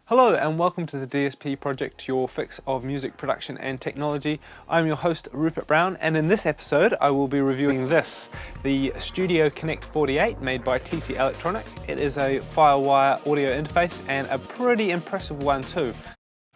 Hello and welcome to the DSP project, your fix of music production and technology. I'm your host Rupert Brown, and in this episode I will be reviewing the Studio Konnekt 48 made by TC Electronic. It is a Firewire audio interface and a pretty impressive one too.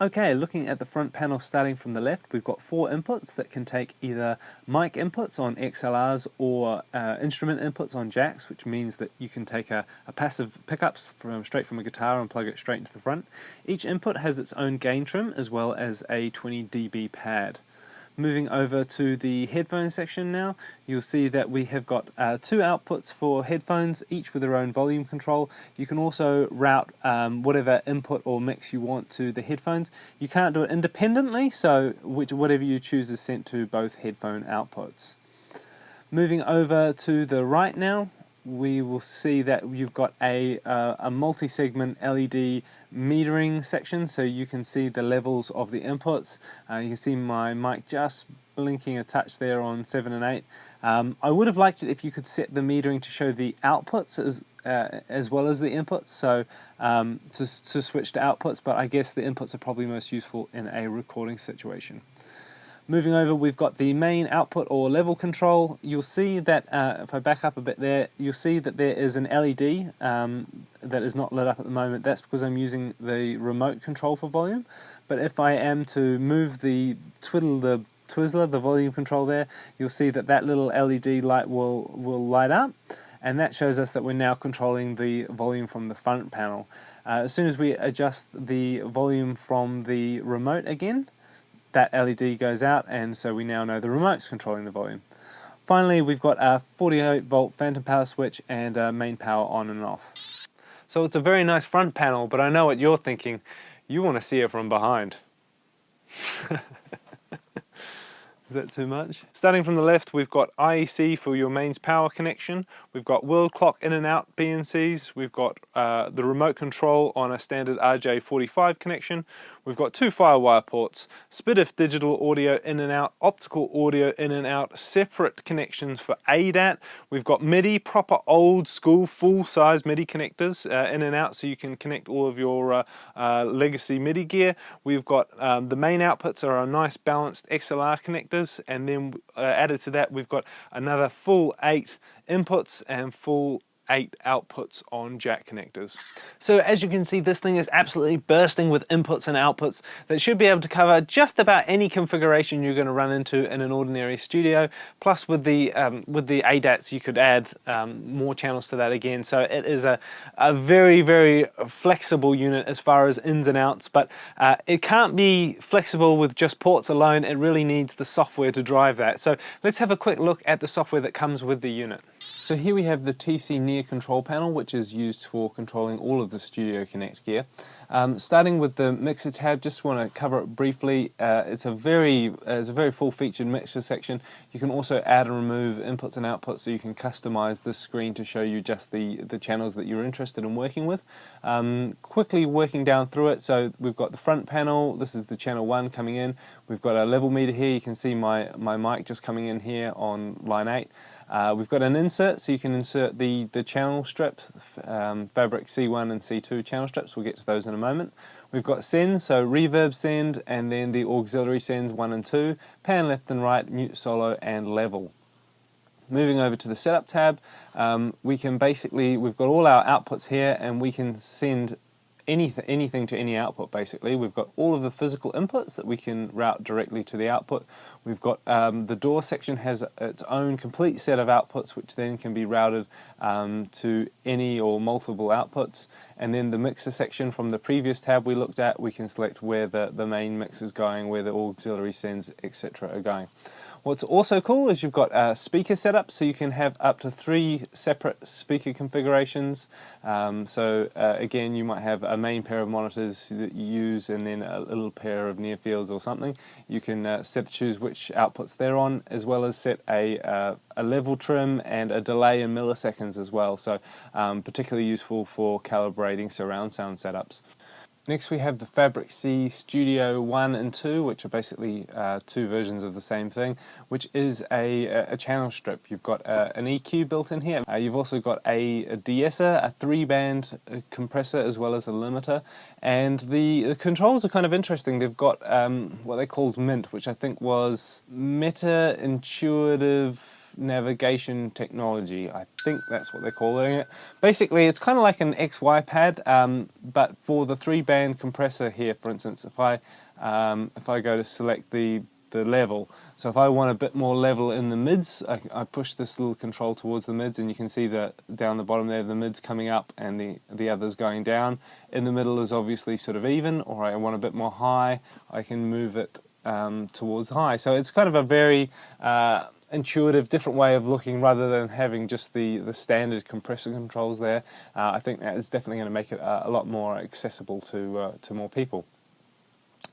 Okay, looking at the front panel starting from the left, we've got 4 inputs that can take either mic inputs on XLRs or instrument inputs on jacks, which means that you can take a passive pickups straight from a guitar and plug it straight into the front. Each input has its own gain trim as well as a 20 dB pad. Moving over to the headphone section now, you'll see that we have got 2 outputs for headphones, each with their own volume control. You can also route whatever input or mix you want to the headphones. You can't do it independently, so whatever you choose is sent to both headphone outputs. Moving over to the right now, we will see that you've got a multi-segment LED metering section, so you can see the levels of the inputs. You can see my mic just blinking a touch there on 7 and 8. I would have liked it if you could set the metering to show the outputs as well as the inputs, so to switch to outputs, but I guess the inputs are probably most useful in a recording situation. Moving over, we've got the main output or level control. You'll see that, if I back up a bit there, you'll see that there is an LED that is not lit up at the moment. That's because I'm using the remote control for volume. But if I am to move the Twizzler, the volume control there, you'll see that that little LED light will light up. And that shows us that we're now controlling the volume from the front panel. As soon as we adjust the volume from the remote again, that LED goes out, and so we now know the remote's controlling the volume. Finally, we've got a 48 volt phantom power switch and main power on and off. So it's a very nice front panel, but I know what you're thinking. You want to see it from behind. Is that too much? Starting from the left, we've got IEC for your mains power connection. We've got world clock in and out BNCs. We've got the remote control on a standard RJ45 connection. We've got 2 Firewire ports, SPDIF digital audio in and out, optical audio in and out, separate connections for ADAT. We've got MIDI, proper old school full-size MIDI connectors in and out, so you can connect all of your legacy MIDI gear. We've got the main outputs are a nice balanced XLR connectors, and then added to that we've got another full 8 inputs and full 8 outputs on jack connectors. So as you can see, this thing is absolutely bursting with inputs and outputs that should be able to cover just about any configuration you're going to run into in an ordinary studio. Plus with the ADATs you could add more channels to that again. So it is a very, very flexible unit as far as ins and outs, but it can't be flexible with just ports alone. It really needs the software to drive that. So let's have a quick look at the software that comes with the unit. So here we have the TC Near Control Panel, which is used for controlling all of the Studio Konnekt gear. Starting with the mixer tab, just want to cover it briefly. It's a very full-featured mixer section. You can also add and remove inputs and outputs, so you can customize this screen to show you just the channels that you're interested in working with. Quickly working down through it, so we've got the front panel. This is the channel 1 coming in. We've got a level meter here. You can see my mic just coming in here on line 8. We've got an insert, so you can insert the channel strips, Fabrik C1 and C2 channel strips. We'll get to those in a moment. We've got sends, so reverb send, and then the auxiliary sends 1 and 2, pan left and right, mute solo, and level. Moving over to the setup tab, we've got all our outputs here, and we can send anything to any output. Basically, we've got all of the physical inputs that we can route directly to the output. We've got the DAW section has its own complete set of outputs, which then can be routed to any or multiple outputs. And then the mixer section from the previous tab we looked at, we can select where the main mix is going, where the auxiliary sends, etc. are going. What's also cool is you've got a speaker setup, so you can have up to 3 separate speaker configurations. Again, you might have a main pair of monitors that you use and then a little pair of near fields or something. You can choose which outputs they're on, as well as set a level trim and a delay in milliseconds as well, so particularly useful for calibrating surround sound setups. Next we have the Fabrik C Studio 1 and 2, which are basically two versions of the same thing, which is a channel strip. You've got an EQ built in here. You've also got a de-esser, a 3-band compressor, as well as a limiter. And the controls are kind of interesting. They've got what they called MINT, which I think was Meta Intuitive Navigation Technology. I think that's what they're calling it. Basically, it's kind of like an XY pad, but for the 3-band compressor here, for instance, if I go to select the level, so if I want a bit more level in the mids, I push this little control towards the mids, and you can see that down the bottom there, the mids coming up and the others going down. In the middle is obviously sort of even, or I want a bit more high, I can move it towards high. So it's kind of a very intuitive, different way of looking rather than having just the standard compressor controls there. I think that is definitely going to make it a lot more accessible to more people.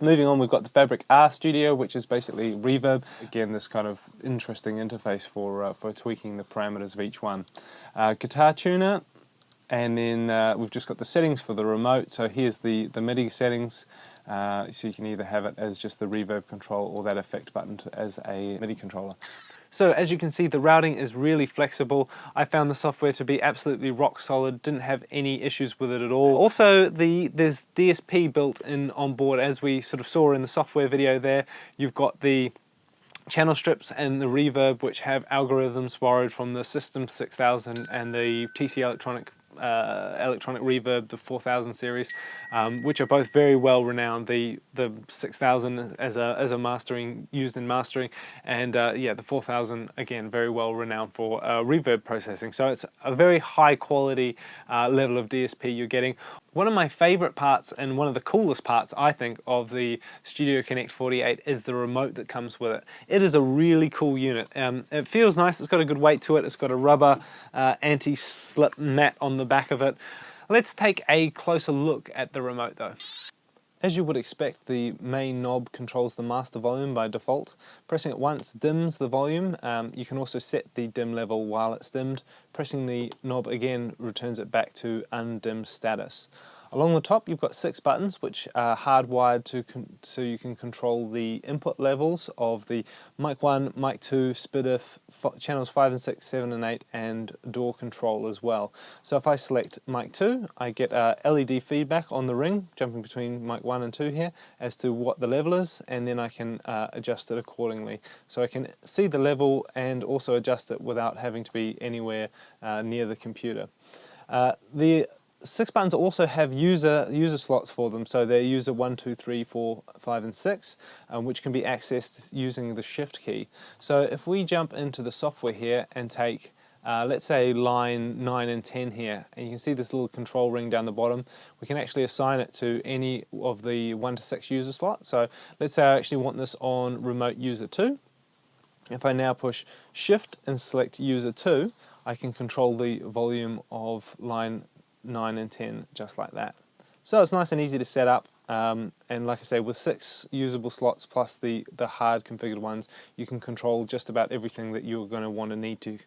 Moving on, we've got the Fabrik R Studio, which is basically reverb. Again, this kind of interesting interface for tweaking the parameters of each one. Guitar tuner, and then we've just got the settings for the remote. So here's the MIDI settings. So you can either have it as just the reverb control or that effect button as a MIDI controller. So as you can see, the routing is really flexible. I found the software to be absolutely rock solid, didn't have any issues with it at all. Also, there's DSP built in on board, as we sort of saw in the software video there. You've got the channel strips and the reverb, which have algorithms borrowed from the System 6000 and the TC Electronic Reverb, the 4000 series, which are both very well renowned. The 6000 as a mastering, used in mastering, and yeah, the 4000 again very well renowned for reverb processing. So it's a very high quality level of DSP you're getting. One of my favorite parts and one of the coolest parts, I think, of the Studio Konnekt 48 is the remote that comes with it. It is a really cool unit. It feels nice, it's got a good weight to it, it's got a rubber anti-slip mat on the back of it. Let's take a closer look at the remote though. As you would expect, the main knob controls the master volume by default. Pressing it once dims the volume. You can also set the dim level while it's dimmed. Pressing the knob again returns it back to undimmed status. Along the top, you've got 6 buttons which are hardwired so you can control the input levels of the mic 1, mic 2, SPDIF, channels 5 and 6, 7 and 8, and DAW control as well. So if I select mic 2, I get LED feedback on the ring, jumping between mic 1 and 2 here, as to what the level is, and then I can adjust it accordingly. So I can see the level and also adjust it without having to be anywhere near the computer. The 6 buttons also have user slots for them, so they're user 1, 2, 3, 4, 5 and 6, which can be accessed using the shift key. So if we jump into the software here and take let's say line 9 and 10 here, and you can see this little control ring down the bottom, we can actually assign it to any of the 1 to 6 user slots. So let's say I actually want this on remote user 2. If I now push shift and select user 2, I can control the volume of line 9 and 10 just like that. So it's nice and easy to set up, and like I say, with 6 usable slots plus the hard configured ones, you can control just about everything that you're going to want to need to.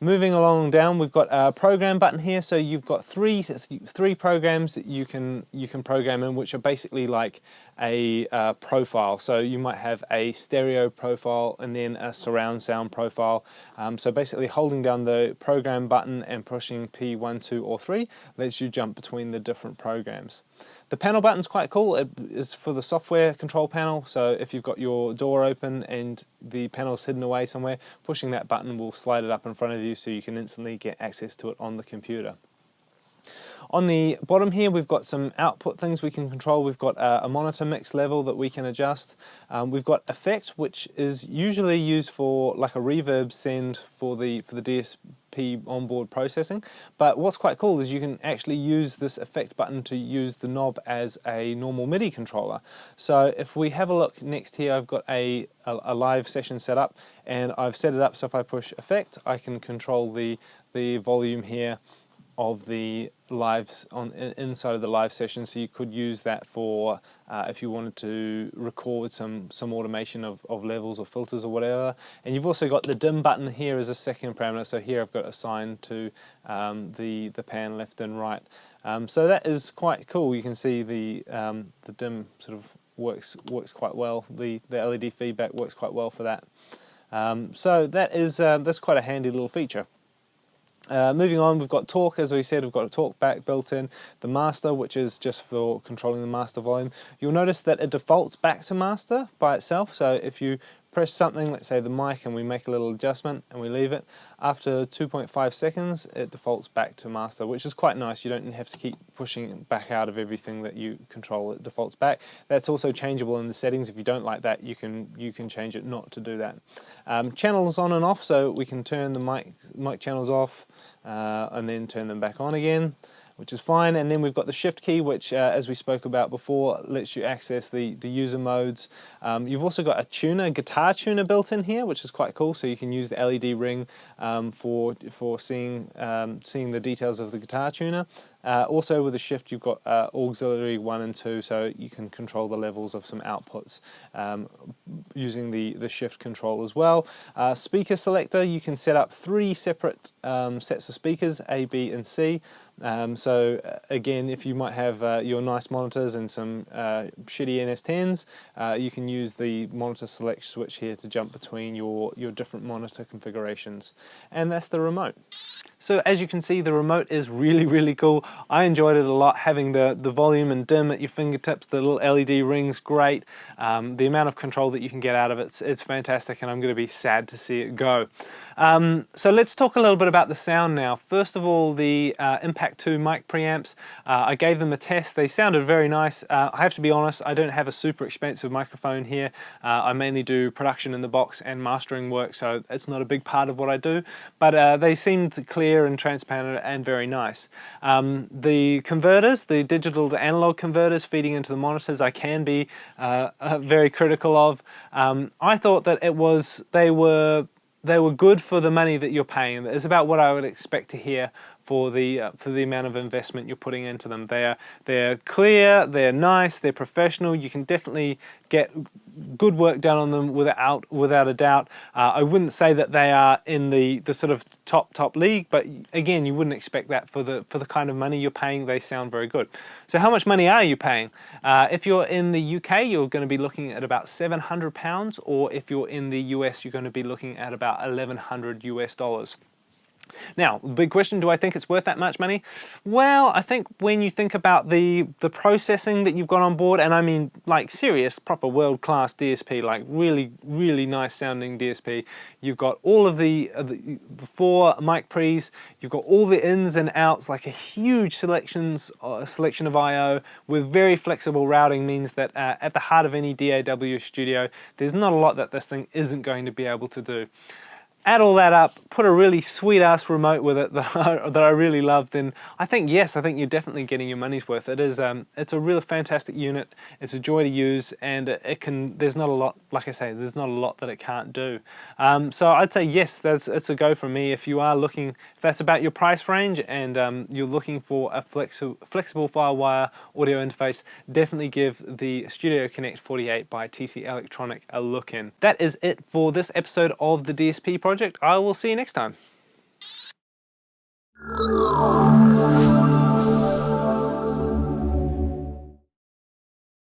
Moving along down, we've got a program button here, so you've got three programs that you can program in, which are basically like a profile. So you might have a stereo profile and then a surround sound profile. So basically holding down the program button and pushing P1, 2 or 3 lets you jump between the different programs. The panel button's quite cool. It is for the software control panel, so if you've got your door open and the panel's hidden away somewhere, pushing that button will slide it up in front of you so you can instantly get access to it on the computer. On the bottom here, we've got some output things we can control. We've got a monitor mix level that we can adjust. We've got effect, which is usually used for like a reverb send for the DSP onboard processing. But what's quite cool is you can actually use this effect button to use the knob as a normal MIDI controller. So if we have a look next here, I've got a live session set up, and I've set it up so if I push effect, I can control the volume here of the live inside of the live session. So you could use that for if you wanted to record some automation of levels or filters or whatever. And you've also got the dim button here as a second parameter. So here I've got assigned to the pan left and right. So that is quite cool. You can see the dim sort of works quite well. The LED feedback works quite well for that. So that is that's quite a handy little feature. Moving on, we've got torque. As we said, we've got a torque back built in. The master, which is just for controlling the master volume. You'll notice that it defaults back to master by itself. So if you press something, let's say the mic, and we make a little adjustment and we leave it, after 2.5 seconds it defaults back to master, which is quite nice. You don't have to keep pushing it back out of everything that you control. It defaults back. That's also changeable in the settings. If you don't like that, you can change it not to do that. Channels on and off, so we can turn the mic channels off and then turn them back on again, which is fine. And then we've got the shift key, which as we spoke about before, lets you access the user modes. You've also got a guitar tuner built in here, which is quite cool. So you can use the LED ring for seeing the details of the guitar tuner. Also with the shift, you've got auxiliary 1 and 2, so you can control the levels of some outputs using the shift control as well. Speaker selector, you can set up 3 separate sets of speakers, A, B and C. So again, if you might have your nice monitors and some shitty NS10s, you can use the monitor select switch here to jump between your different monitor configurations. And that's the remote. So as you can see, the remote is really cool. I enjoyed it a lot, having the volume and dim at your fingertips, the little LED rings, great. The amount of control that you can get out of it's fantastic, and I'm going to be sad to see it go. So let's talk a little bit about the sound now. First of all, the Impact 2 mic preamps. I gave them a test. They sounded very nice. I have to be honest, I don't have a super expensive microphone here. I mainly do production in the box and mastering work, so it's not a big part of what I do. But they seemed clear and transparent and very nice. The converters, the digital to analog converters feeding into the monitors, I can be very critical of. I thought that they were good for the money that you're paying. It's about what I would expect to hear for the amount of investment you're putting into them. They're clear, they're nice, they're professional. You can definitely get good work done on them without a doubt. I wouldn't say that they are in the sort of top league, but again, you wouldn't expect that for the kind of money you're paying. They sound very good. So how much money are you paying? If you're in the UK, you're going to be looking at about £700, or if you're in the US, you're going to be looking at about $1,100 US. Now, the big question, do I think it's worth that much money? Well, I think when you think about the processing that you've got on board, and I mean like serious, proper world-class DSP, like really nice sounding DSP. You've got all of the 4 mic pre's, you've got all the ins and outs, like a huge selection of I/O with very flexible routing, means that at the heart of any DAW studio, there's not a lot that this thing isn't going to be able to do. Add all that up, put a really sweet ass remote with it that I really love, then I think you're definitely getting your money's worth. It's a real fantastic unit. It's a joy to use, and there's not a lot, like I say, there's not a lot that it can't do. So I'd say yes, it's a go for me. If you are looking, if that's about your price range and you're looking for a flexible Firewire audio interface, definitely give the Studio Konnekt 48 by TC Electronic a look in. That is it for this episode of the DSP project. I will see you next time.